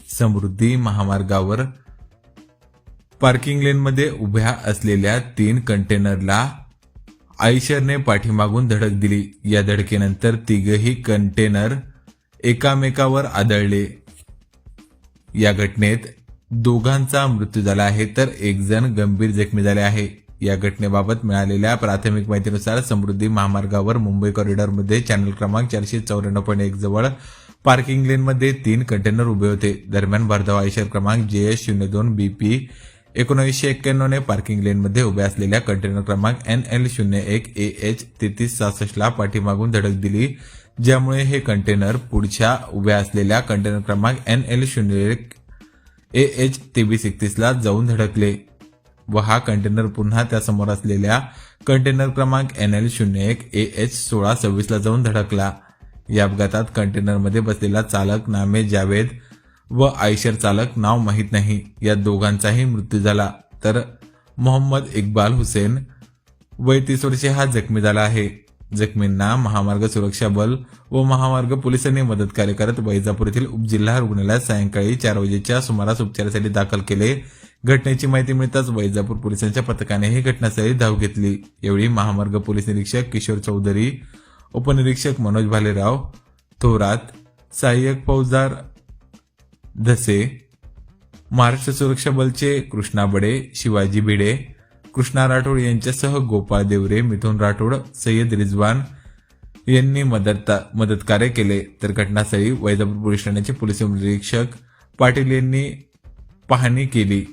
समृद्धी महामार्गावर पार्किंग लेनमध्ये उभ्या असलेल्या 3 कंटेनरला आयशरने पाठीमागून धडक दिली। या धडकेनंतर तिघही कंटेनर एकामेकावर आदळले। या घटनेत दोघांचा मृत्यू झाला आहे तर एक जण गंभीर जखमी झाले आहे। या घटनेबाबत मिळालेल्या प्राथमिक माहितीनुसार समृद्धी महामार्गावर मुंबई कॉरिडॉरमध्ये चॅनल क्रमांक 494.1 जवळ पार्किंग लेनमध्ये 3 कंटेनर उभे होते। दरम्यान भरधाव आयशर क्रमांक JS02 BP 1991 ने पार्किंग लेनमध्ये उभ्या असलेल्या कंटेनर क्रमांक NL01 AH 3366 ला पाठीमागून धडक दिली, ज्यामुळे हे कंटेनर पुढच्या उभ्या असलेल्या कंटेनर क्रमांक NL01 AH 2331 ला जाऊन धडकले व हा कंटेनर पुन्हा त्यासमोर असलेल्या कंटेनर क्रमांक NL01 AH 1626 ला जाऊन धडकला। या अपघातात कंटेनरमध्ये बसलेला चालक नामे जावेद व आयशर चालक नाव माहीत नाही या दोघांचाही मृत्यू झाला, तर मोहम्मद इक्बाल हुसेन वय 30 वर्षे हा जखमी झाला आहे। जखमींना महामार्ग सुरक्षा बल व महामार्ग पोलिसांनी मदत कार्य करत वैजापूर येथील उपजिल्हा रुग्णालयात सायंकाळी 4 वाजेच्या सुमारास उपचारासाठी दाखल केले। घटनेची माहिती मिळताच वैजापूर पोलिसांच्या पथकाने ही घटनास्थळी धाव घेतली। यावेळी महामार्ग पोलीस निरीक्षक किशोर चौधरी, उपनिरीक्षक मनोज भालेराव थोरात, सहाय्यक फौजदार धसे, महाराष्ट्र सुरक्षा बलचे कृष्णा बडे, शिवाजी भिडे, कृष्णा राठोड यांच्यासह गोपाळ देवरे, मिथुन राठोड, सय्यद रिजवान यांनी मदत कार्य केले। तर घटनास्थळी वैजापूर पोलीस ठाण्याचे पोलीस निरीक्षक पाटील यांनी पाहणी केली।